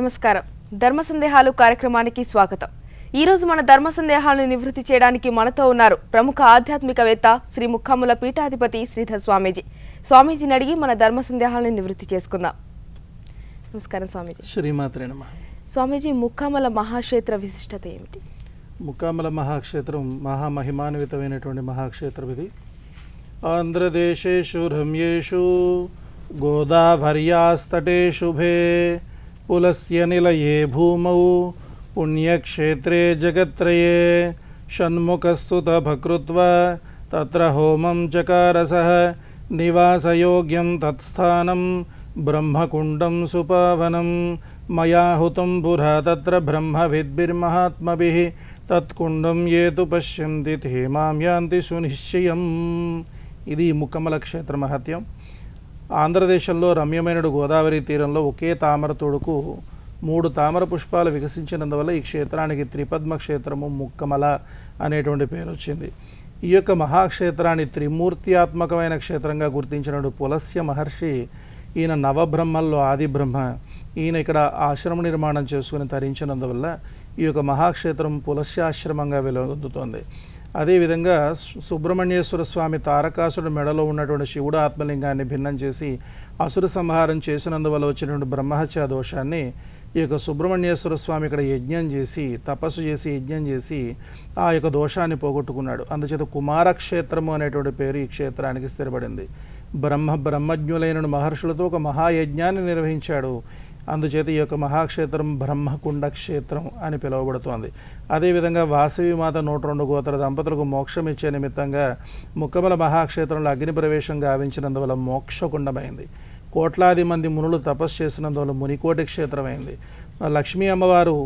నమస్కారం. ధర్మ సందేహాలు కార్యక్రమానికి స్వాగతం. ఈ రోజు మన ధర్మ సందేహాలను నివృత్తి చేయడానికి మనతో ఉన్నారు ప్రముఖ ఆధ్యాత్మికవేత్త శ్రీ ముక్కమ్మల పీఠాధిపతి శ్రీధర్ స్వామీజీ. స్వామీజీని అడిగి మన ధర్మ సందేహాలను నివృత్తి చేసుకుందాం. నమస్కారం స్వామీజీ. శ్రీమాత్రే నమః. స్వామీజీ, ముక్కమ్మల మహాక్షేత్ర విశిష్టత ఏమిటి? ముక్కమ్మల మహాక్షేత్రం మహామహిమాన్వితమైనటువంటి మహాక్షేత్రం ఇది. ఆంధ్రదేశేషు రమ్యేషు గోదావర్యాస్తటే శుభే పులస్య నిలయే భూమౌ పుణ్యక్షేత్రే జగత్రయే షణ్ముఖస్తుతభకృత్వా తత్ర హోమం చకారసః నివాసయోగ్యం తత్స్థానం బ్రహ్మకుండం సుపావనం మయా హుతం పురా తత్ర బ్రహ్మవిద్భిర్మహాత్మభిః తత్కుండం ఏతు పశ్యంతి తే మాం యాంతి సునిశ్చయం. ఇది ముక్కమ్మల క్షేత్ర మహత్యం. ఆంధ్రదేశంలో రమ్యమైన గోదావరి తీరంలో ఒకే తామర తోడుకు 3 తామర పుష్పాలు వికసించినందువల్ల ఈ క్షేత్రానికి త్రిపద్మ క్షేత్రము ముక్కమల అనేటువంటి పేరు వచ్చింది. ఈ యొక్క మహాక్షేత్రాన్ని త్రిమూర్త్యాత్మకమైన క్షేత్రంగా గుర్తించినటువంటి పులస్య మహర్షి, ఈయన నవబ్రహ్మల్లో ఆది బ్రహ్మ. ఈయన ఇక్కడ ఆశ్రమ నిర్మాణం చేసుకుని తరించినందువల్ల ఈ యొక్క మహాక్షేత్రం పులస్యాశ్రమంగా వెలుగొందుతోంది. అదేవిధంగా సుబ్రహ్మణ్యేశ్వర స్వామి తారకాసుడు మెడలో ఉన్నటువంటి శివుడు ఆత్మలింగాన్ని భిన్నం చేసి అసుర సంహారం చేసినందువల్ల వచ్చినటువంటి బ్రహ్మహత్య దోషాన్ని ఈ యొక్క సుబ్రహ్మణ్యేశ్వర స్వామి ఇక్కడ యజ్ఞం చేసి తపస్సు చేసి యజ్ఞం చేసి ఆ యొక్క దోషాన్ని పోగొట్టుకున్నాడు. అందుచేత కుమారక్షేత్రము అనేటువంటి పేరు ఈ క్షేత్రానికి స్థిరపడింది. బ్రహ్మజ్ఞులైన మహర్షులతో ఒక మహాయజ్ఞాన్ని నిర్వహించాడు. అందుచేత ఈ యొక్క మహాక్షేత్రం బ్రహ్మకుండ క్షేత్రం అని పిలువబడుతోంది. అదేవిధంగా వాసవి మాత 102 గోత్ర దంపతులకు మోక్షం ఇచ్చే నిమిత్తంగా ముక్కమల మహాక్షేత్రంలో అగ్ని ప్రవేశం గావించినందువల్ల మోక్షకుండమైంది. కోట్లాది మంది మునులు తపస్సు చేసినందువల్ల మునికోటి క్షేత్రమైంది. లక్ష్మీ అమ్మవారు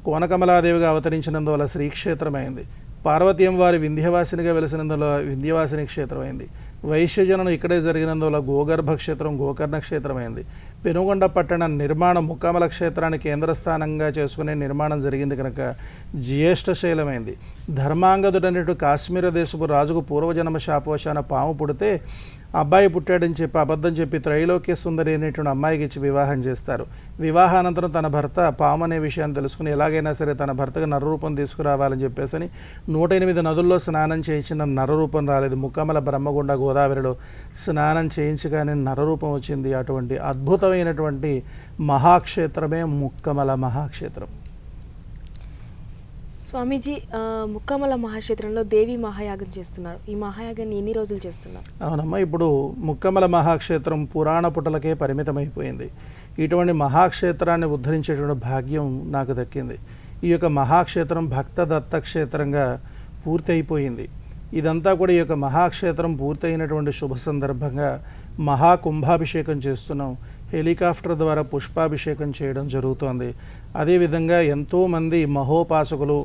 కోనకమలాదేవిగా అవతరించినందువల్ల శ్రీక్షేత్రమైంది. పార్వతీ అమ్మవారి వింధ్యవాసినిగా వెలిసినందువల్ల వింధ్యవాసిని క్షేత్రమైంది. వైశ్యజనం ఇక్కడే జరిగినందువల్ల గోగర్భ క్షేత్రం గోకర్ణ క్షేత్రమైంది. పెనుగొండ పట్టణ నిర్మాణం ముక్కమల క్షేత్రాన్ని కేంద్రస్థానంగా చేసుకునే నిర్మాణం జరిగింది కనుక జ్యేష్ఠశైలమైంది. ధర్మాంగదుడనేటు కాశ్మీర దేశపు రాజుకు పూర్వజన్మ శాపవశాన పాము పుడితే అబ్బాయి పుట్టాడని చెప్పి అబద్ధం చెప్పి త్రైలోక్య సుందరి అనేటువంటి అమ్మాయికి ఇచ్చి వివాహం చేస్తారు. వివాహానంతరం తన భర్త పాము అనే విషయాన్ని తెలుసుకుని ఎలాగైనా సరే తన భర్తకు నరరూపం తీసుకురావాలని చెప్పేసి 108 నదుల్లో స్నానం చేయించిన నరరూపం రాలేదు. ముక్కమల బ్రహ్మగుండ గోదావరిలో స్నానం చేయించగానే నరరూపం వచ్చింది. అటువంటి అద్భుతమైనటువంటి మహాక్షేత్రమే ముక్కమల మహాక్షేత్రం. స్వామీజీ, ముక్కమల మహాక్షేత్రంలో దేవి మహాయాగం చేస్తున్నారు. ఈ మహాయాగాన్ని ఎన్ని రోజులు చేస్తున్నారు? అవునమ్మా, ఇప్పుడు ముక్కమల మహాక్షేత్రం పురాణ పుటలకే పరిమితమైపోయింది. ఇటువంటి మహాక్షేత్రాన్ని ఉద్ధరించేటువంటి భాగ్యం నాకు దక్కింది. ఈ యొక్క మహాక్షేత్రం భక్త దత్త క్షేత్రంగా పూర్తి అయిపోయింది. ఇదంతా కూడా ఈ యొక్క మహాక్షేత్రం పూర్తయినటువంటి శుభ సందర్భంగా మహాకుంభాభిషేకం చేస్తున్నాం. హెలికాప్టర్ ద్వారా పుష్పాభిషేకం చేయడం జరుగుతోంది. అదేవిధంగా ఎంతోమంది మహోపాసకులు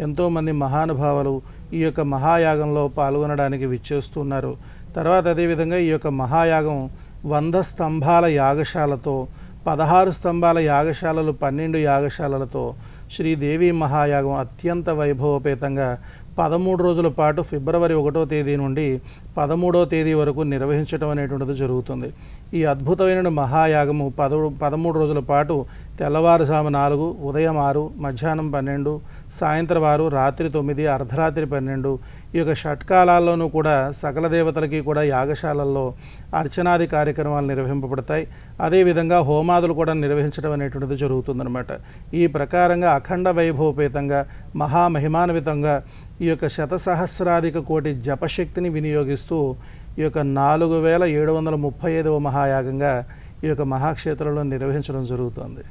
ఎంతోమంది మహానుభావులు ఈ యొక్క మహాయాగంలో పాల్గొనడానికి విచ్చేస్తున్నారు. తర్వాత అదేవిధంగా ఈ యొక్క మహాయాగం 100 స్తంభాల యాగశాలతో 16 స్తంభాల యాగశాలలు 12 యాగశాలలతో శ్రీదేవి మహాయాగం అత్యంత వైభవపేతంగా 13 రోజుల పాటు ఫిబ్రవరి 1వ తేదీ నుండి 13వ తేదీ వరకు నిర్వహించడం అనేటువంటిది జరుగుతుంది. ఈ అద్భుతమైన మహాయాగము 13 రోజుల పాటు తెల్లవారుజాము 4, ఉదయం 6, మధ్యాహ్నం 12, సాయంత్రం 6, రాత్రి 9, అర్ధరాత్రి 12 ఈ యొక్క షట్కాలాల్లోనూ కూడా సకల దేవతలకి కూడా యాగశాలల్లో అర్చనాది కార్యక్రమాలు నిర్వహింపబడతాయి. అదేవిధంగా హోమాదులు కూడా నిర్వహించడం అనేటువంటిది జరుగుతుందన్నమాట. ఈ ప్రకారంగా అఖండ వైభవపేతంగా మహామహిమాన్వితంగా ఈ యొక్క 100,000 కోటి జపశక్తిని వినియోగిస్తూ ఈ యొక్క 4735వ మహాయాగంగా ఈ యొక్క మహాక్షేత్రంలో నిర్వహించడం జరుగుతుంది.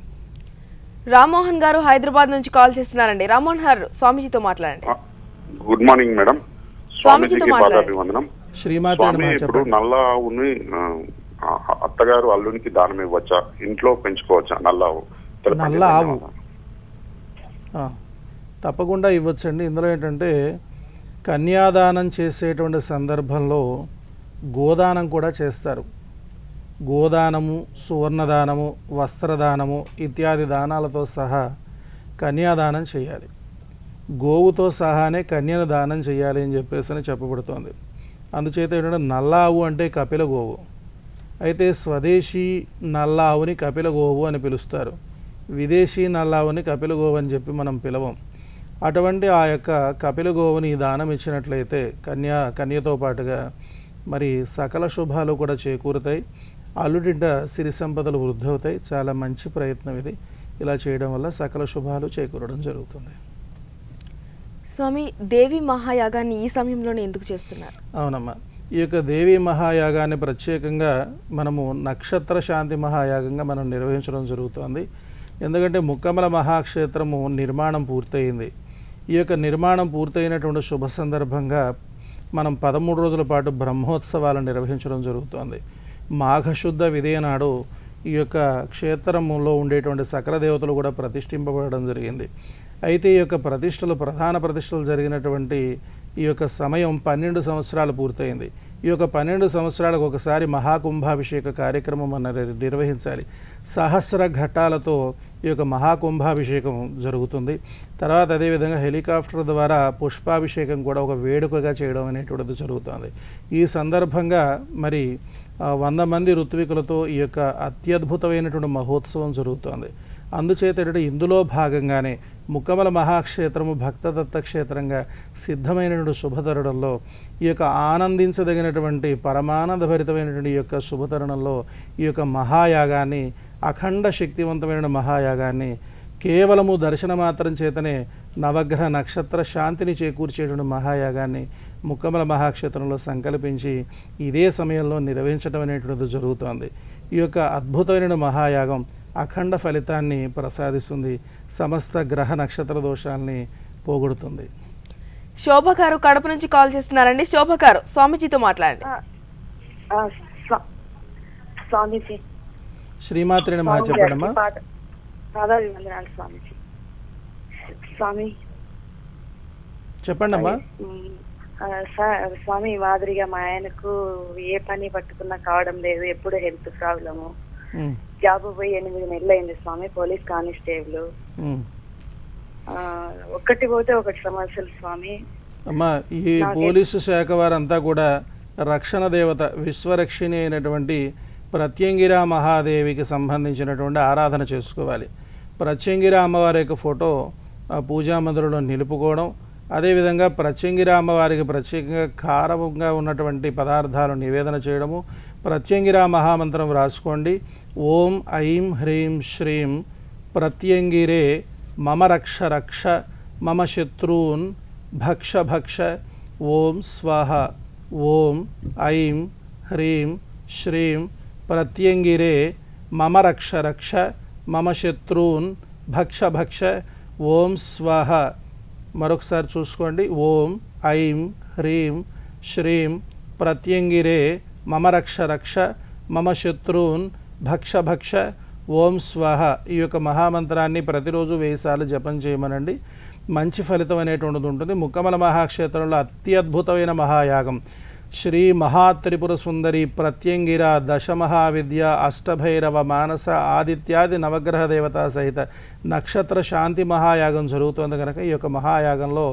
రామ్మోహన్ గారు హైదరాబాద్ నుంచి కాల్ చేస్తున్నారండి. రామ్మోహన్ గారు, స్వామీజీతో మాట్లాడండి. Good morning madam. స్వామీజీకి పాదాభివందనం. స్వామి, ఇప్పుడు నల్ల ఆవుని అత్తగారు అల్లునికి దానం ఇవ్వచ్చా? ఇంట్లో పెంచుకోవచ్చా నల్ల ఆవు? నల్ల ఆవు తప్పకుండా ఇవ్వచ్చండి. ఇందులో ఏంటంటే కన్యాదానం చేసేటువంటి సందర్భంలో గోదానం కూడా చేస్తారు. గోదానము, సువర్ణదానము, వస్త్రదానము ఇత్యాది దానాలతో సహా కన్యాదానం చేయాలి. గోవుతో సహానే కన్యను దానం చేయాలి అని చెప్పేసి చెప్పబడుతోంది. అందుచేత ఏంటంటే నల్ల ఆవు అంటే కపిల గోవు. అయితే స్వదేశీ నల్ల ఆవుని కపిల గోవు అని పిలుస్తారు. విదేశీ నల్లావుని కపిలగోవు అని చెప్పి మనం పిలవం. అటువంటి ఆ యొక్క కపిలగోవుని దానం ఇచ్చినట్లయితే కన్యతో పాటుగా మరి సకల శుభాలు కూడా చేకూరుతాయి. అల్లుడింట సిరి సంపదలు వృద్ధి అవుతాయి. చాలా మంచి ప్రయత్నం ఇది. ఇలా చేయడం వల్ల సకల శుభాలు చేకూరడం జరుగుతుంది. స్వామి, దేవి మహాయాగాన్ని ఈ సమయంలోనే ఎందుకు చేస్తున్నారు? అవునమ్మా, ఈ యొక్క దేవీ మహాయాగాన్ని ప్రత్యేకంగా మనము నక్షత్ర శాంతి మహాయాగంగా మనం నిర్వహించడం జరుగుతుంది. ఎందుకంటే ముక్కమల మహాక్షేత్రము నిర్మాణం పూర్తయింది. ఈ యొక్క నిర్మాణం పూర్తయినటువంటి శుభ సందర్భంగా మనం 13 రోజుల పాటు బ్రహ్మోత్సవాలను నిర్వహించడం జరుగుతుంది. మాఘశుద్ధ విధియ నాడు ఈ యొక్క క్షేత్రంలో ఉండేటువంటి సకల దేవతలు కూడా ప్రతిష్ఠింపబడడం జరిగింది. అయితే ఈ యొక్క ప్రధాన ప్రతిష్టలు జరిగినటువంటి ఈ యొక్క సమయం 12 సంవత్సరాలు పూర్తయింది. ఈ యొక్క 12 సంవత్సరాలకు ఒకసారి మహాకుంభాభిషేక కార్యక్రమం మనం నిర్వహించాలి. సహస్ర ఘట్టాలతో ఈ యొక్క మహాకుంభాభిషేకం జరుగుతుంది. తర్వాత అదేవిధంగా హెలికాప్టర్ ద్వారా పుష్పాభిషేకం కూడా ఒక వేడుకగా చేయడం అనేటువంటిది జరుగుతుంది. ఈ సందర్భంగా మరి 100 మంది ఋత్వికులతో ఈ యొక్క అత్యద్భుతమైనటువంటి మహోత్సవం జరుగుతోంది. అందుచేత ఇందులో భాగంగానే ముక్కమల మహాక్షేత్రము భక్తదత్త క్షేత్రంగా సిద్ధమైనటువంటి శుభతరుణంలో ఈ యొక్క ఆనందించదగినటువంటి పరమానందభరితమైనటువంటి ఈ యొక్క శుభతరుణంలో ఈ యొక్క మహాయాగాన్ని, అఖండ శక్తివంతమైన మహాయాగాన్ని కేవలము దర్శన మాత్రం చేతనే నవగ్రహ నక్షత్ర శాంతిని చేకూర్చేటువంటి మహాయాగాన్ని ముక్కమల మహాక్షేత్రంలో సంకల్పించి ఇదే సమయంలో నిర్వహించడం అనేటువంటిది జరుగుతోంది. ఈ యొక్క అద్భుతమైన మహాయాగం అఖండ ఫలితాన్ని ప్రసాదిస్తుంది. సమస్త గ్రహ నక్షత్ర దోషాలని పోగొడుతుంది. శోభ గారు కడప నుంచి కాల్ చేస్తున్నారండి. శోభ గారు, స్వామీజీతో మాట్లాడండి. స్వామీజీ, శ్రీమాత్రిని మహా చెప్పడమ్మా. స్వామి చెప్పండమ్మా. స్వామి, మాదిరిగా మా ఆయనకు ఏ పని పట్టుకున్నా కావడం లేదు. ఎప్పుడు హెల్త్ ప్రాబ్లము. జాబ్ పోయి 8 నెలలు అయింది స్వామి. Police constable. ఒక్కటి పోతే ఒకటి సమస్యలు స్వామి. అమ్మా, ఈ పోలీసు శాఖ వారంతా కూడా రక్షణ దేవత విశ్వరక్షిణి అయినటువంటి ప్రత్యంగిరా మహాదేవికి సంబంధించినటువంటి ఆరాధన చేసుకోవాలి. ప్రత్యంగిరా అమ్మవారి యొక్క ఫోటో పూజా మందిరంలో నిలుపుకోవడం, అదేవిధంగా ప్రత్యంగిరా అమ్మవారికి ప్రత్యేకంగా కారంగా ఉన్నటువంటి పదార్థాలు నివేదన చేయడము, ప్రత్యంగిరా మహామంత్రం రాసుకోండి. ఓం ఐం హ్రీం శ్రీం ప్రత్యంగిరే మమ రక్ష రక్ష మమ శత్రూన్ భక్ష భక్ష ఓం స్వాహ. ఓం ఐం హ్రీం శ్రీం ప్రత్యంగిరే మమ రక్ష రక్ష మమ శత్రూన్ భక్ష భక్ష ఓం స్వాహ. మరొకసారి చూసుకోండి. ఓం ఐం హ్రీం శ్రీం ప్రత్యంగిరే మమ రక్ష రక్ష మమ శత్రూన్ భక్ష భక్ష ఓం స్వాహ. ఈ యొక్క మహామంత్రాన్ని ప్రతిరోజు 1000 సార్లు జపం చేయమనండి. మంచి ఫలితం అనేటువంటిది ఉంటుంది. ముక్కమల మహాక్షేత్రంలో అత్యద్భుతమైన మహాయాగం శ్రీ మహాత్రిపుర సుందరి ప్రత్యంగిర దశమహావిద్య అష్టభైరవ మానస ఆదిత్యాది నవగ్రహ దేవతా సహిత నక్షత్ర శాంతి మహాయాగం జరుగుతుంది కనుక ఈ యొక్క మహాయాగంలో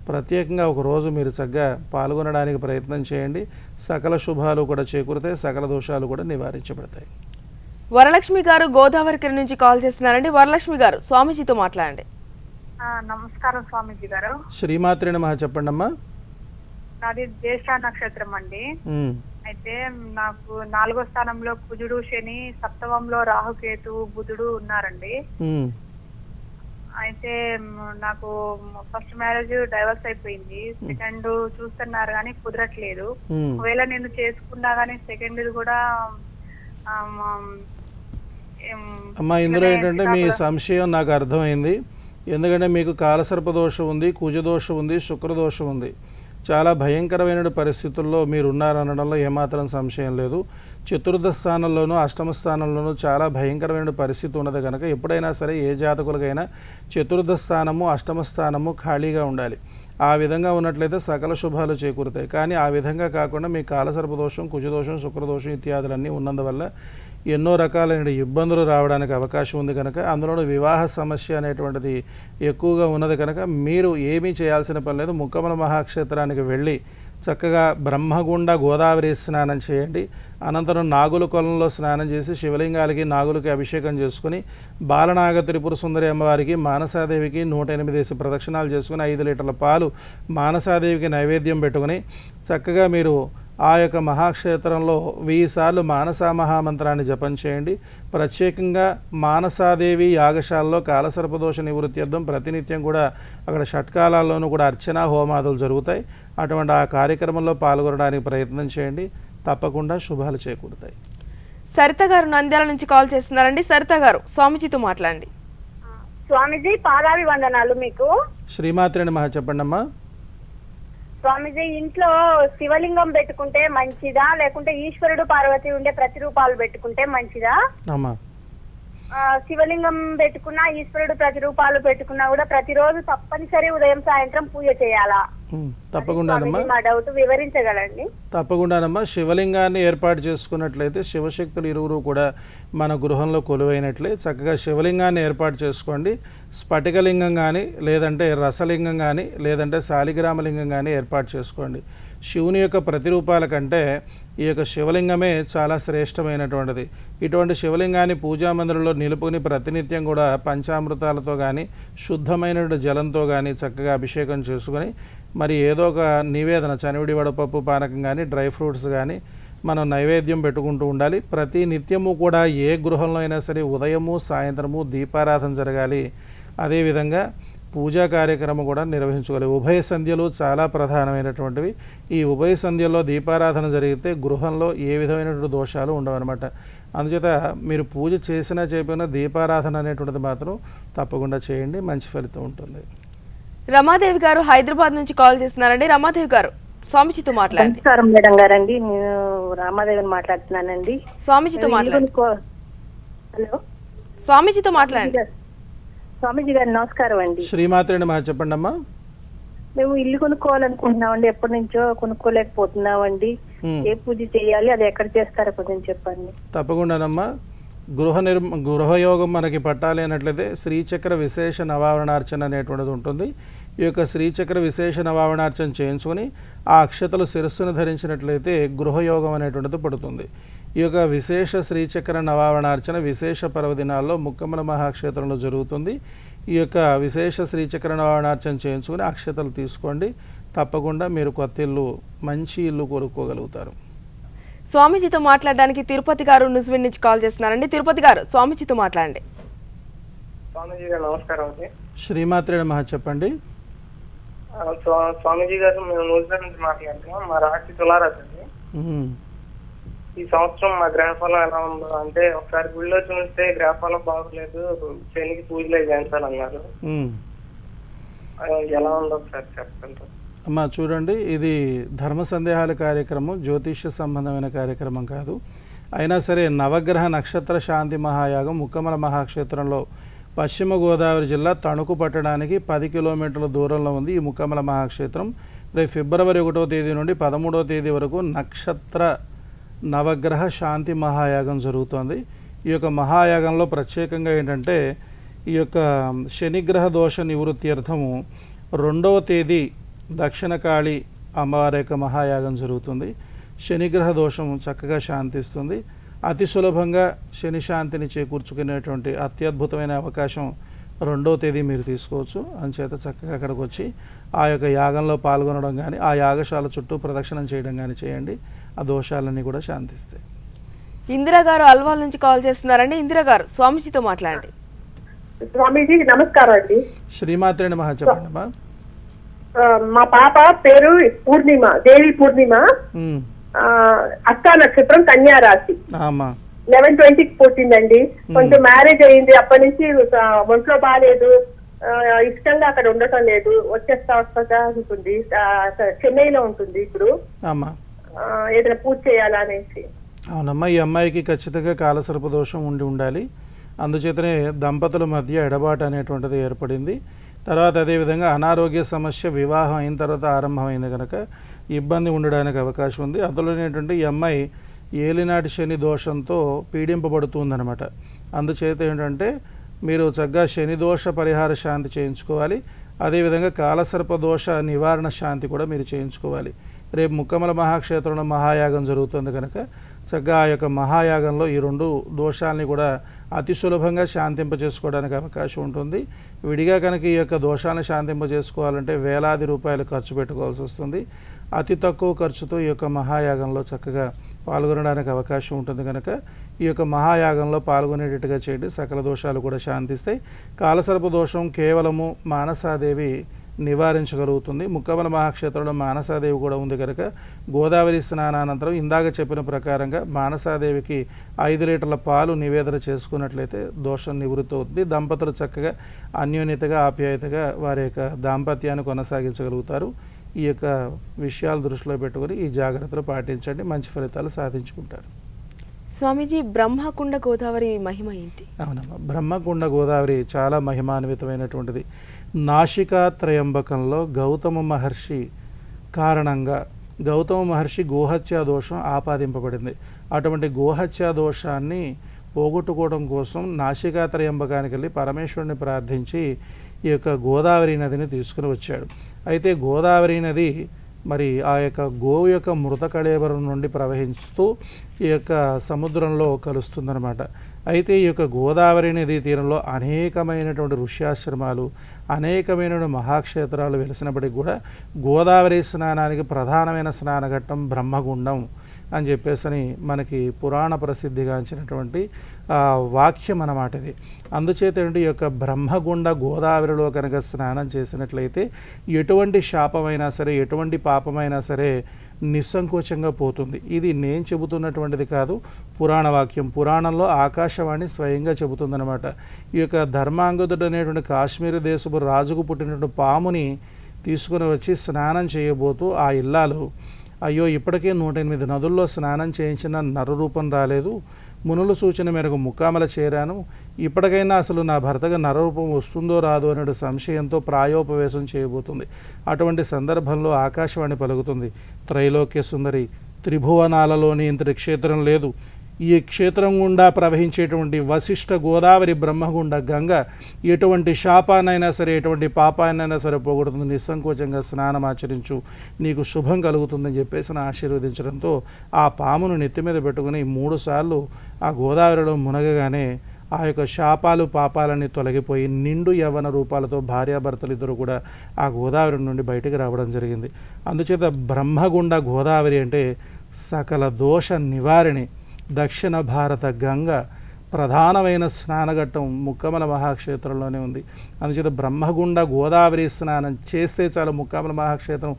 ప్రత్యేకంగా ఒక రోజు మీరు చక్కగా పాల్గొనడానికి ప్రయత్నం చేయండి. సకల శుభాలు కూడా చేకూరుతాయి. సకల దోషాలు కూడా నివారించబడతాయి. వరలక్ష్మి గారు గోదావరి నుంచి కాల్ చేస్తున్నారండి. వరలక్ష్మి గారు, స్వామీజీతో మాట్లాడండి. నమస్కారం స్వామీజీ గారు. శ్రీమాత్రిని మహా చెప్పండమ్మా. నాది జ్యేష్ఠ నక్షత్రం అండి. అయితే నాకు 4వ స్థానంలో కుజుడు శని, 7వ రాహుకేతు బుధుడు ఉన్నారండి. అయితే నాకు ఫస్ట్ మ్యారేజ్ డైవర్స్ అయిపోయింది. సెకండ్ చూస్తున్నారు కానీ కుదరట్లేదు. ఒకవేళ నేను చేసుకున్నా కానీ సెకండ్ కూడా అమ్మా, ఇందులో ఏంటంటే మీ సంశయం నాకు అర్థమైంది. ఎందుకంటే మీకు కాలసర్ప దోషం ఉంది, కుజదోషం ఉంది, శుక్రదోషం ఉంది. చాలా భయంకరమైన పరిస్థితుల్లో మీరు ఉన్నారనడంలో ఏమాత్రం సంశయం లేదు. చతుర్థ స్థానంలోనూ అష్టమ స్థానంలోనూ చాలా భయంకరమైన పరిస్థితి ఉన్నది కనుక ఎప్పుడైనా సరే ఏ జాతకులకైనా చతుర్థ స్థానము అష్టమ స్థానము ఖాళీగా ఉండాలి. ఆ విధంగా ఉన్నట్లయితే సకల శుభాలు చేకూరుతాయి. కానీ ఆ విధంగా కాకుండా మీ కాలసర్పదోషం, కుజదోషం, శుక్రదోషం ఇత్యాదులన్నీ ఉన్నందువల్ల ఎన్నో రకాలైన ఇబ్బందులు రావడానికి అవకాశం ఉంది కనుక అందులోనూ వివాహ సమస్య అనేటువంటిది ఎక్కువగా ఉన్నది కనుక మీరు ఏమీ చేయాల్సిన పని లేదు. ముక్కమల మహాక్షేత్రానికి వెళ్ళి చక్కగా బ్రహ్మగుండ గోదావరి స్నానం చేయండి. అనంతరం నాగుల కొలంలో స్నానం చేసి శివలింగాలకి నాగులకి అభిషేకం చేసుకుని బాలనాగ త్రిపుర సుందరి అమ్మవారికి మానసాదేవికి 108 ప్రదక్షిణాలు చేసుకుని 5 లీటర్ల పాలు మానసాదేవికి నైవేద్యం పెట్టుకుని చక్కగా మీరు ఆ యొక్క మహాక్షేత్రంలో 1000 సార్లు మానసా మహామంత్రాన్ని జపం చేయండి. ప్రత్యేకంగా మానసాదేవి యాగశాలలో కాలసర్పదోష నివృత్త్యర్థం ప్రతినిత్యం కూడా అక్కడ షట్కాలాల్లోనూ కూడా అర్చన హోమాదులు జరుగుతాయి. అటువంటి ఆ కార్యక్రమంలో పాల్గొనడానికి ప్రయత్నం చేయండి. తప్పకుండా శుభాలు చేకూరుతాయి. సరిత గారు నంద్యాల నుంచి కాల్ చేస్తున్నారండి. సరిత గారు, స్వామీజీతో మాట్లాడండి. స్వామీజీ పాదాభి వందనాలు మీకు. శ్రీమాత్రేని మహా చెప్పండమ్మా. స్వామీజీ ఇంట్లో శివలింగం పెట్టుకుంటే మంచిదా, లేకుంటే ఈశ్వరుడు పార్వతి ఉండే ప్రతిరూపాలు పెట్టుకుంటే మంచిదా? అమ్మా, శివలింగం పెట్టుకున్నా ఈశ్వరుడు ప్రతిరూపాలు పెట్టుకున్నా కూడా ప్రతిరోజు తప్పనిసరి ఉదయం సాయంత్రం పూజ చేయాలా? తప్పకుండానమ్మా. మా డౌట్ వివరించగలండి? తప్పకుండానమ్మా. శివలింగాన్ని ఏర్పాటు చేసుకున్నట్లయితే శివశక్తులు ఇరువురు కూడా మన గృహంలో కొలువైనట్లే. చక్కగా శివలింగాన్ని ఏర్పాటు చేసుకోండి. స్ఫటికలింగం కానీ, లేదంటే రసలింగం కానీ, లేదంటే శాలిగ్రామలింగం కానీ ఏర్పాటు చేసుకోండి. శివుని యొక్క ప్రతిరూపాల కంటే ఈ యొక్క శివలింగమే చాలా శ్రేష్టమైనటువంటిది. ఇటువంటి శివలింగాన్ని పూజామందిరంలో నిలుపుకుని ప్రతినిత్యం కూడా పంచామృతాలతో కానీ శుద్ధమైన జలంతో కానీ చక్కగా అభిషేకం చేసుకొని మరి ఏదో ఒక నివేదన చనివిడి వడపప్పు పానకం కానీ డ్రై ఫ్రూట్స్ కానీ మనం నైవేద్యం పెట్టుకుంటూ ఉండాలి. ప్రతి నిత్యము కూడా ఏ గృహంలో అయినా సరే ఉదయము సాయంత్రము దీపారాధన జరగాలి. అదేవిధంగా పూజా కార్యక్రమం కూడా నిర్వహించుకోవాలి. ఉభయ సంధ్యలు చాలా ప్రధానమైనటువంటివి. ఈ ఉభయ సంధ్యల్లో దీపారాధన జరిగితే గృహంలో ఏ విధమైనటువంటి దోషాలు ఉండవన్నమాట. అందుచేత మీరు పూజ చేసినా చేయకపోయినా దీపారాధన అనేటువంటిది మాత్రం తప్పకుండా చేయండి. మంచి ఫలితం ఉంటుంది. రమాదేవి గారు హైదరాబాద్ నుంచి కాల్ చేస్తున్నారండి. రమాదేవి గారు, స్వామీజీతో మాట్లాడండి. నమస్కారం మేడం గారండి, నేను రామాదేవిని మాట్లాడుతున్నానండి. స్వామీజీతో మాట్లాడండి. హలో, స్వామీజీతో మాట్లాడండి. స్వామీజీ గారు నమస్కారం అండి. శ్రీమాత్రేని మా చెప్పండి అమ్మా. మేము ఇల్లు కొనుక్కోవాలనుకుంటున్నామండి, ఎప్పటి నుంచో కొనుక్కోలేకపోతున్నామండి. ఏ పూజ చేయాలి, అది ఎక్కడ చేస్తారో కొంచెం చెప్పండి. తప్పకుండానమ్మా. గృహయోగం మనకి పట్టాలి అన్నట్లయితే శ్రీచక్ర విశేష నవావరణార్చన అనేటువంటిది ఉంటుంది. ఈ యొక్క శ్రీచక్ర విశేష నవావరణార్చన చేయించుకొని ఆ అక్షతలు శిరస్సును ధరించినట్లయితే గృహయోగం అనేటువంటిది పడుతుంది. ఈ యొక్క విశేష శ్రీచక్ర నవావరణార్చన విశేష పర్వదినాల్లో ముక్కమల మహాక్షేత్రంలో జరుగుతుంది. ఈ యొక్క విశేష శ్రీచక్ర నవావరణార్చన చేయించుకొని అక్షతలు తీసుకోండి. తప్పకుండా మీరు కొత్త ఇల్లు, మంచి ఇల్లు కొనుక్కోగలుగుతారు. స్వామీజీతో మాట్లాడడానికి తిరుపతి గారు నుజ్విన్ నుంచి కాల్ చేస్తున్నారండి. తిరుపతి గారు, స్వామీజీతో మాట్లాడండి. స్వామీజీ గారు నమస్కారం అండి. శ్రీమాత్రేని మహా చెప్పండి. స్వామీజీ గారు, మేము నూజివీడు నుంచి మాట్లాడుతున్నాం. మా రాశి తులారాశి అండి. ఈ సంవత్సరం మా గ్రహఫలం ఎలా ఉందో అంటే, ఒకసారి గుళ్ళో చూస్తే గ్రహఫలం బాగోలేదు, శనికి పూజలే చేయించాలన్నారు. ఎలా ఉందో ఒకసారి చెప్పండి. అమ్మా చూడండి, ఇది ధర్మ సందేహాల కార్యక్రమం, జ్యోతిష్య సంబంధమైన కార్యక్రమం కాదు. అయినా సరే నవగ్రహ నక్షత్ర శాంతి మహాయాగం ముక్కమల మహాక్షేత్రంలో పశ్చిమ గోదావరి జిల్లా తణుకు పట్టడానికి 10 కిలోమీటర్ల దూరంలో ఉంది ఈ ముక్కమల మహాక్షేత్రం. రేపు ఫిబ్రవరి 1వ తేదీ నుండి 13వ తేదీ వరకు నక్షత్ర నవగ్రహ శాంతి మహాయాగం జరుగుతోంది. ఈ యొక్క మహాయాగంలో ప్రత్యేకంగా ఏంటంటే, ఈ యొక్క శనిగ్రహ దోష నివృత్త్యర్థము 2వ తేదీ దక్షిణకాళి అమ్మవారి యొక్క మహాయాగం జరుగుతుంది. శనిగ్రహ దోషం చక్కగా శాంతిస్తుంది. అతి సులభంగా శని శాంతిని చేకూర్చుకునేటువంటి అత్యద్భుతమైన అవకాశం 2వ తేదీ మీరు తీసుకోవచ్చు. అంచేత చక్కగా అక్కడికి వచ్చి ఆ యొక్క యాగంలో పాల్గొనడం కానీ, ఆ యాగశాల చుట్టూ ప్రదక్షిణం చేయడం కానీ చేయండి. ఆ దోషాలన్నీ కూడా శాంతిస్తాయి. ఇందిరా గారు అల్వాల్ నుంచి కాల్ చేస్తున్నారండి. ఇందిరా గారు, స్వామీజీతో మాట్లాడండి. స్వామీజీ నమస్కారం అండి. శ్రీమాత్రేని మహా చెప్పండి అమ్మా. మా పాప పేరు పూర్ణిమ, దేవి పూర్ణిమ, అష్టా నక్షత్రం, కన్యా రాశి. 11/20కి పుట్టిందండి. కొంచెం మ్యారేజ్ అయింది, అప్పటి నుంచి ఒంట్లో బాగాలేదు, ఇష్టంగా అక్కడ ఉండటం లేదు, వస్తా ఉంటుంది. చెన్నైలో ఉంటుంది ఇప్పుడు. ఏదైనా పూజ చేయాలా అనేసి. అవునమ్మా, ఈ అమ్మాయికి ఖచ్చితంగా కాలసర్ప దోషం ఉండాలి. అందుచేతనే దంపతుల మధ్య ఎడబాటు అనేటువంటిది ఏర్పడింది. తర్వాత అదేవిధంగా అనారోగ్య సమస్య వివాహం అయిన తర్వాత ఆరంభమైంది కనుక ఇబ్బంది ఉండడానికి అవకాశం ఉంది. అందులో ఏంటంటే ఈ అమ్మాయి ఏలినాటి శని దోషంతో పీడింపబడుతుందన్నమాట. అందుచేత ఏంటంటే మీరు చక్కగా శని దోష పరిహార శాంతి చేయించుకోవాలి. అదేవిధంగా కాలసర్ప దోష నివారణ శాంతి కూడా మీరు చేయించుకోవాలి. రేపు ముక్కమల మహాక్షేత్రంలో మహాయాగం జరుగుతుంది కనుక చక్కగా ఆ యొక్క మహాయాగంలో ఈ 2 దోషాలని కూడా అతి సులభంగా శాంతింపజేసుకోవడానికి అవకాశం ఉంటుంది. విడిగా కనుక ఈ యొక్క దోషాలను శాంతింపజేసుకోవాలంటే వేలాది రూపాయలు ఖర్చు పెట్టుకోవాల్సి వస్తుంది. అతి తక్కువ ఖర్చుతో ఈ యొక్క మహాయాగంలో చక్కగా పాల్గొనడానికి అవకాశం ఉంటుంది కనుక ఈ యొక్క మహాయాగంలో పాల్గొనేటట్టుగా చేయండి. సకల దోషాలు కూడా శాంతిస్తాయి. కాలసర్ప దోషం కేవలము మానసాదేవి నివారించగలుగుతుంది. ముక్కమల మహాక్షేత్రంలో మానసాదేవి కూడా ఉంది కనుక గోదావరి స్నానానంతరం ఇందాక చెప్పిన ప్రకారంగా మానసాదేవికి 5 లీటర్ల పాలు నివేదన చేసుకున్నట్లయితే దోషం నివృత్తి అవుతుంది. దంపతులు చక్కగా అన్యోన్యతగా ఆప్యాయతగా వారి యొక్క దాంపత్యాన్ని కొనసాగించగలుగుతారు. ఈ యొక్క విషయాలు దృష్టిలో పెట్టుకొని ఈ జాగ్రత్తలు పాటించండి, మంచి ఫలితాలు సాధించుకుంటారు. స్వామీజీ, బ్రహ్మకుండ గోదావరి మహిమ ఏంటి? అవునమ్మా, బ్రహ్మకుండ గోదావరి చాలా మహిమాన్వితమైనటువంటిది. నాసికా త్రయంబకంలో గౌతమ మహర్షి కారణంగా గౌతమ మహర్షి గోహత్యా దోషం ఆపాదింపబడింది. అటువంటి గోహత్యా దోషాన్ని పోగొట్టుకోవడం కోసం నాసికా త్రయంబకానికి వెళ్ళి పరమేశ్వరుని ప్రార్థించి ఈ యొక్క గోదావరి నదిని తీసుకుని వచ్చాడు. అయితే గోదావరి నది మరి ఆ యొక్క గోవు యొక్క మృత కళేబరం నుండి ప్రవహిస్తూ ఈ యొక్క సముద్రంలో కలుస్తుందన్నమాట. అయితే ఈ యొక్క గోదావరి నదీ తీరంలో అనేకమైనటువంటి ఋష్యాశ్రమాలు, అనేకమైనటువంటి మహాక్షేత్రాలు వెలిసినప్పటికీ కూడా గోదావరి స్నానానికి ప్రధానమైన స్నానఘట్టం బ్రహ్మగుండం అని చెప్పేసి మనకి పురాణ ప్రసిద్ధిగాంచినటువంటి వాక్యం అన్నమాట ఇది. అందుచేత ఈ యొక్క బ్రహ్మగుండ గోదావరిలో కనుక స్నానం చేసినట్లయితే ఎటువంటి శాపమైనా సరే, ఎటువంటి పాపమైనా సరే నిస్సంకోచంగా పోతుంది. ఇది నేను చెబుతున్నటువంటిది కాదు, పురాణ వాక్యం. పురాణంలో ఆకాశవాణి స్వయంగా చెబుతుందన్నమాట. ఈ యొక్క ధర్మాంగదుడు అనేటువంటి కాశ్మీర దేశపు రాజుకు పుట్టినటువంటి పాముని తీసుకుని వచ్చి స్నానం చేయబోతూ ఆ ఇల్లాలు, అయ్యో ఇప్పటికే 108 నదుల్లో స్నానం చేయించిన నరరూపం రాలేదు, మునుల సూచన మేరకు ముక్కామల చేరాను, ఇప్పటికైనా అసలు నా భర్తగా నరరూపం వస్తుందో రాదో అనే సంశయంతో ప్రాయోపవేశం చేయబోతుంది. అటువంటి సందర్భంలో ఆకాశవాణి పలుకుతుంది, త్రైలోక్య సుందరి, త్రిభువనాలలోని ఇంతటి క్షేత్రం లేదు. ఈ క్షేత్రం గుండా ప్రవహించేటువంటి వశిష్ఠ గోదావరి బ్రహ్మగుండ గంగ ఎటువంటి శాపాన్నైనా సరే, ఎటువంటి పాపాన్నైనా సరే పోగొడుతుంది. నిస్సంకోచంగా స్నానం ఆచరించు, నీకు శుభం కలుగుతుందని చెప్పేసి ఆశీర్వదించడంతో ఆ పామును నెత్తి మీద పెట్టుకుని 3 సార్లు ఆ గోదావరిలో మునగగానే ఆ యొక్క శాపాలు పాపాలన్నీ తొలగిపోయి నిండు యవ్వన రూపాలతో భార్యాభర్తలు ఇద్దరు కూడా ఆ గోదావరి నుండి బయటికి రావడం జరిగింది. అందుచేత బ్రహ్మగుండ గోదావరి అంటే సకల దోష నివారిణి. దక్షిణ భారత గంగ ప్రధానమైన స్నానఘట్టం ముక్కమల మహాక్షేత్రంలోనే ఉంది. అందుచేత బ్రహ్మగుండ గోదావరి స్నానం చేస్తే చాలు. ముక్కామల మహాక్షేత్రం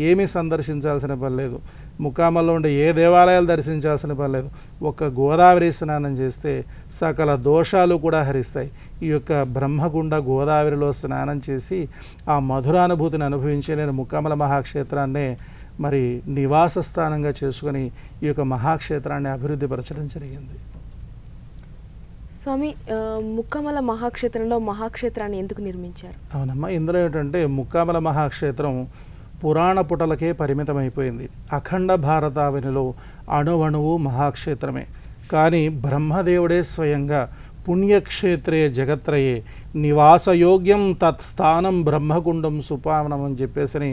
ఏమీ సందర్శించాల్సిన పని లేదు, ముక్కామల్లో ఉండే ఏ దేవాలయాలు దర్శించాల్సిన పని లేదు. ఒక్క గోదావరి స్నానం చేస్తే సకల దోషాలు కూడా హరిస్తాయి. ఈ యొక్క బ్రహ్మగుండ గోదావరిలో స్నానం చేసి ఆ మధురానుభూతిని అనుభవించే నేను ముక్కామల మహాక్షేత్రాన్నే మరి నివాస స్థానంగా చేసుకొని ఈ యొక్క మహాక్షేత్రాన్ని అభివృద్ధిపరచడం జరిగింది. స్వామి, ముక్కమల మహాక్షేత్రంలో మహాక్షేత్రాన్ని ఎందుకు నిర్మించారు? అవునమ్మా, ఇందులో ఏంటంటే ముక్కామల మహాక్షేత్రం పురాణ పుటలకే పరిమితమైపోయింది. అఖండ భారతావనిలో అణువణువు మహాక్షేత్రమే. కానీ బ్రహ్మదేవుడే స్వయంగా పుణ్యక్షేత్రే జగత్రయే నివాసయోగ్యం తత్స్థానం బ్రహ్మగుండం సుపావనం అని చెప్పేసి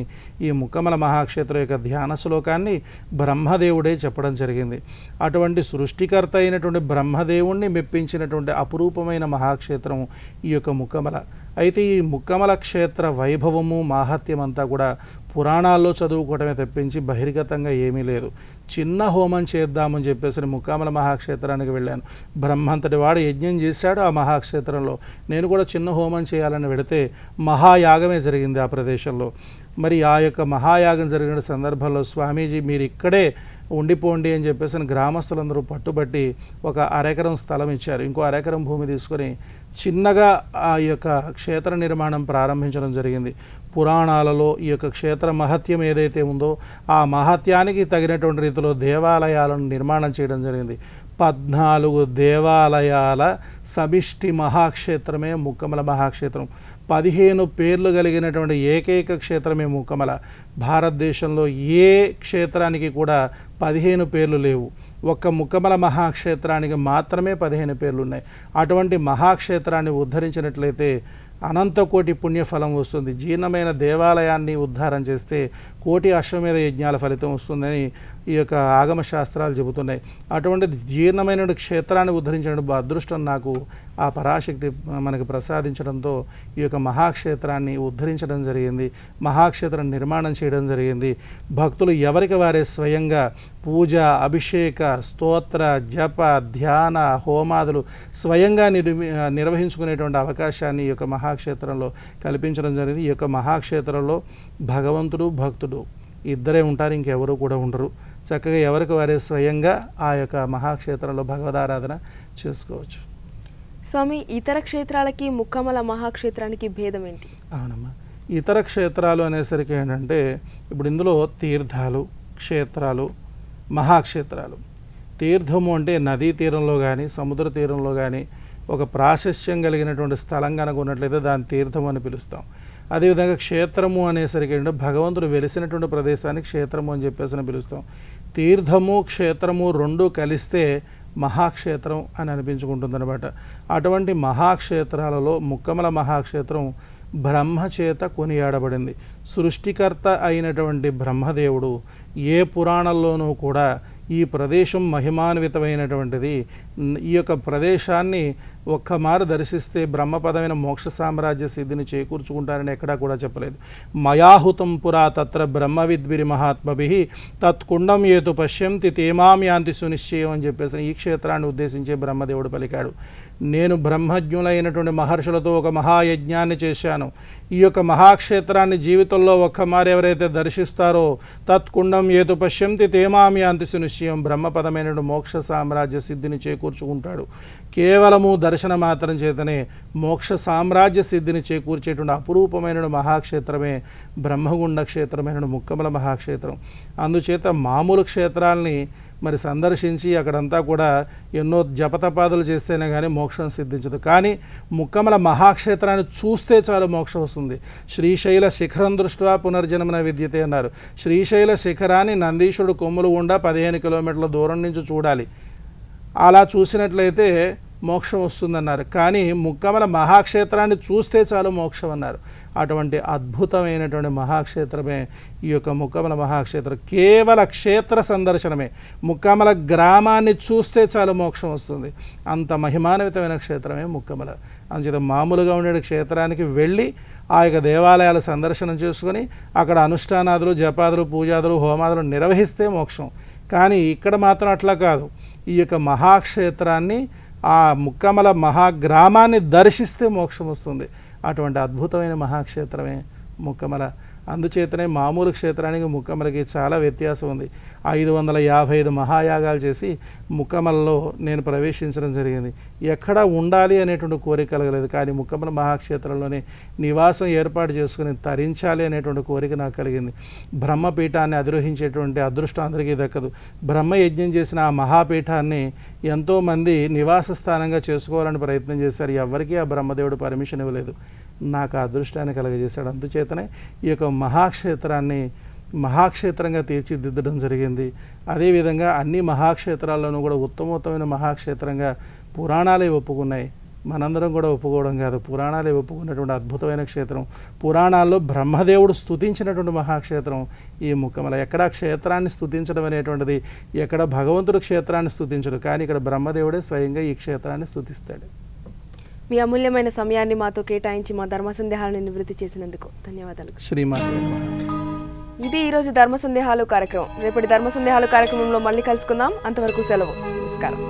ఈ ముక్కమల మహాక్షేత్రం యొక్క ధ్యాన శ్లోకాన్ని బ్రహ్మదేవుడే చెప్పడం జరిగింది. అటువంటి సృష్టికర్త అయినటువంటి బ్రహ్మదేవుణ్ణి మెప్పించినటువంటి అపురూపమైన మహాక్షేత్రం ఈ యొక్క ముక్కమల. అయితే ఈ ముక్కమల క్షేత్ర వైభవము మాహాత్యం అంతా కూడా పురాణాల్లో చదువుకోవడమే తప్పించి బహిర్గతంగా ఏమీ లేదు. చిన్న హోమం చేద్దామని చెప్పేసి ముక్కామల మహాక్షేత్రానికి వెళ్ళాను. బ్రహ్మంతటి వాడు యజ్ఞం చేశాడు ఆ మహాక్షేత్రంలో. నేను కూడా చిన్న హోమం చేయాలని వెళితే మహాయాగమే జరిగింది ఆ ప్రదేశంలో. మరి ఆ యొక్క మహాయాగం జరిగిన సందర్భంలో స్వామీజీ మీరు ఇక్కడే ఉండిపోండి అని చెప్పేసి గ్రామస్తులందరూ పట్టుబట్టి ఒక అరెకరం స్థలం ఇచ్చారు. ఇంకో అరెకరం భూమి తీసుకొని చిన్నగా ఆ యొక్క క్షేత్ర నిర్మాణం ప్రారంభించడం జరిగింది. పురాణాలలో ఈ యొక్క క్షేత్ర మహత్యం ఏదైతే ఉందో ఆ మహత్యానికి తగినటువంటి రీతిలో దేవాలయాలను నిర్మాణం చేయడం జరిగింది. 14 దేవాలయాల సమిష్టి మహాక్షేత్రమే ముక్కమల మహాక్షేత్రం. 15 పేర్లు కలిగినటువంటి ఏకైక క్షేత్రమే ముక్కమల. భారతదేశంలో ఏ క్షేత్రానికి కూడా 15 పేర్లు లేవు. ఒక్క ముక్కమల మహాక్షేత్రానికి మాత్రమే 15 పేర్లు ఉన్నాయి. అటువంటి మహాక్షేత్రాన్ని ఉద్ధరించినట్లయితే అనంత కోటి పుణ్యఫలం వస్తుంది. జీర్ణమైన దేవాలయాన్ని ఉద్ధారం చేస్తే కోటి అశ్వమేధ యజ్ఞాల ఫలితం వస్తుందని ఈ యొక్క ఆగమ శాస్త్రాలు చెబుతున్నాయి. అటువంటి జీర్ణమైన క్షేత్రాన్ని ఉద్ధరించిన అదృష్టం నాకు ఆ పరాశక్తి మనకు ప్రసాదించడంతో ఈ యొక్క మహాక్షేత్రాన్ని ఉద్ధరించడం జరిగింది. మహాక్షేత్రం నిర్మాణం చేయడం జరిగింది. భక్తులు ఎవరికి వారే స్వయంగా పూజ, అభిషేక, స్తోత్ర, జప, ధ్యాన, హోమాదులు స్వయంగా నిర్వహించుకునేటువంటి అవకాశాన్ని ఈ యొక్క మహాక్షేత్రంలో కల్పించడం జరిగింది. ఈ యొక్క మహాక్షేత్రంలో భగవంతుడు, భక్తుడు ఇద్దరే ఉంటారు, ఇంకెవరు కూడా ఉండరు. చక్కగా ఎవరికి వారే స్వయంగా ఆ యొక్క మహాక్షేత్రంలో భగవదారాధన చేసుకోవచ్చు. స్వామి, ఇతర క్షేత్రాలకి ముక్కమల మహాక్షేత్రానికి భేదం ఏంటి? అవునమ్మా, ఇతర క్షేత్రాలు అనేసరికి ఏంటంటే ఇప్పుడు ఇందులో తీర్థాలు, క్షేత్రాలు, మహాక్షేత్రాలు. తీర్థము అంటే నదీ తీరంలో కానీ సముద్ర తీరంలో కానీ ఒక ప్రాశస్త్యం కలిగినటువంటి స్థలం కనుక ఉన్నట్లయితే దాన్ని తీర్థము అని పిలుస్తాం. అదేవిధంగా క్షేత్రము అనేసరికి ఏంటంటే భగవంతుడు వెలిసినటువంటి ప్రదేశాన్ని క్షేత్రము అని చెప్పేసి పిలుస్తాం. తీర్థము, క్షేత్రము రెండు కలిస్తే మహాక్షేత్రం అని అనిపించుకుంటుంది అనమాట. అటువంటి మహాక్షేత్రాలలో ముక్కమల మహాక్షేత్రం బ్రహ్మచేత కొనియాడబడింది. సృష్టికర్త అయినటువంటి బ్రహ్మదేవుడు ఏ పురాణంలోనూ కూడా ఈ ప్రదేశం మహిమాన్వితమైనటువంటిది, ఈ యొక్క ప్రదేశాన్ని ఒక్కమారు దర్శిస్తే బ్రహ్మపదమైన మోక్ష సామ్రాజ్య సిద్ధిని చేకూర్చుకుంటారని ఎక్కడా కూడా చెప్పలేదు. మయాహుతం పురా తత్ర బ్రహ్మవిద్భిరి మహాత్మభి తత్కుండం ఏతు పశ్యంతి తేమాం యాంతి సునిశ్చయం అని చెప్పేసి ఈ క్షేత్రాన్ని ఉద్దేశించే బ్రహ్మదేవుడు పలికాడు. నేను బ్రహ్మజ్ఞులైనటువంటి మహర్షులతో ఒక మహాయజ్ఞాన్ని చేశాను. ఈ యొక్క మహాక్షేత్రాన్ని జీవితంలో ఒక్కమారు ఎవరైతే దర్శిస్తారో తత్కుండం ఏతు పశ్యంతి తేమాం యాంతి సునిశ్చయం, బ్రహ్మపదమైన మోక్ష సామ్రాజ్య సిద్ధిని చేకూర్చుకుంటాడు. కేవలము దర్శన మాత్రం చేతనే మోక్ష సామ్రాజ్య సిద్ధిని చేకూర్చేటువంటి అపురూపమైన మహాక్షేత్రమే బ్రహ్మగుండ క్షేత్రమైన ముక్కమల మహాక్షేత్రం. అందుచేత మామూలు క్షేత్రాలని మరి సందర్శించి అక్కడంతా కూడా ఎన్నో జపతపాదులు చేస్తేనే కానీ మోక్షం సిద్ధించదు. కానీ ముక్కమల మహాక్షేత్రాన్ని చూస్తే చాలు మోక్షం వస్తుంది. శ్రీశైల శిఖరం దృష్ట్యా పునర్జన్మన విద్యతే అన్నారు. శ్రీశైల శిఖరాన్ని నందీశ్వరుడు కొమ్ములు గుండా 15 కిలోమీటర్ల దూరం నుంచి చూడాలి. అలా చూసినట్లయితే మోక్షం వస్తుందన్నారు. కానీ ముక్కమల మహాక్షేత్రాన్ని చూస్తే చాలు మోక్షం అన్నారు. అటువంటి అద్భుతమైనటువంటి మహాక్షేత్రమే ఈ యొక్క ముక్కమల మహాక్షేత్రం. కేవల క్షేత్ర సందర్శనమే, ముక్కమల గ్రామాన్ని చూస్తే చాలు మోక్షం వస్తుంది. అంత మహిమాన్వితమైన క్షేత్రమే ముక్కమల. అందుచేత మామూలుగా ఉండే క్షేత్రానికి వెళ్ళి ఆ యొక్క దేవాలయాల సందర్శనం చేసుకొని అక్కడ అనుష్ఠానాదులు, జపాదులు, పూజాదులు, హోమాదులు నిర్వహిస్తే మోక్షం. కానీ ఇక్కడ మాత్రం అట్లా కాదు. ఈ యొక్క మహాక్షేత్రాన్ని, ఆ ముక్కమల మహాగ్రామాన్ని దర్శిస్తే మోక్షం వస్తుంది. అటువంటి అద్భుతమైన మహాక్షేత్రమే ముక్కమల. అందుచేతనే మామూలు క్షేత్రానికి ముక్కమలకి చాలా వ్యత్యాసం ఉంది. 555 మహాయాగాలు చేసి ముక్కమలలో నేను ప్రవేశించడం జరిగింది. ఎక్కడ ఉండాలి అనేటువంటి కోరిక కలగలేదు. కానీ ముక్కమల మహాక్షేత్రంలోనే నివాసం ఏర్పాటు చేసుకుని తరించాలి అనేటువంటి కోరిక నాకు కలిగింది. బ్రహ్మపీఠాన్ని అధిరోహించేటువంటి అదృష్టం అందరికీ దక్కదు. బ్రహ్మయజ్ఞం చేసిన ఆ మహాపీఠాన్ని ఎంతోమంది నివాస స్థానంగా చేసుకోవాలని ప్రయత్నం చేశారు. ఎవరికీ ఆ బ్రహ్మదేవుడు పర్మిషన్ ఇవ్వలేదు. నాకు ఆ అదృష్టాన్ని కలగజేశాడు. అందుచేతనే ఈ యొక్క మహాక్షేత్రాన్ని మహాక్షేత్రంగా తీర్చిదిద్దడం జరిగింది. అదేవిధంగా అన్ని మహాక్షేత్రాల్లోనూ కూడా ఉత్తమోత్తమైన మహాక్షేత్రంగా పురాణాలే ఒప్పుకున్నాయి. మనందరం కూడా ఒప్పుకోవడం కాదు, పురాణాలే ఒప్పుకున్నటువంటి అద్భుతమైన క్షేత్రం. పురాణాల్లో బ్రహ్మదేవుడు స్తుతించినటువంటి మహాక్షేత్రం ఈ ముక్కమల. ఎక్కడ క్షేత్రాన్ని స్తుతించడం అనేటువంటిది, ఎక్కడ భగవంతుడు క్షేత్రాన్ని స్తుతించడు, కానీ ఇక్కడ బ్రహ్మదేవుడే స్వయంగా ఈ క్షేత్రాన్ని స్తుతిస్తాడు. మీ అమూల్యమైన సమయాన్ని మాతో కేటాయించి మా ధర్మ సందేహాలను నివృత్తి చేసినందుకు ధన్యవాదాలు. శ్రీమాన్. ఇది ఈరోజు ధర్మ సందేహాలు కార్యక్రమం. రేపటి ధర్మ సందేహాలు కార్యక్రమంలో మళ్ళీ కలుసుకుందాం. అంతవరకు సెలవు. నమస్కారం.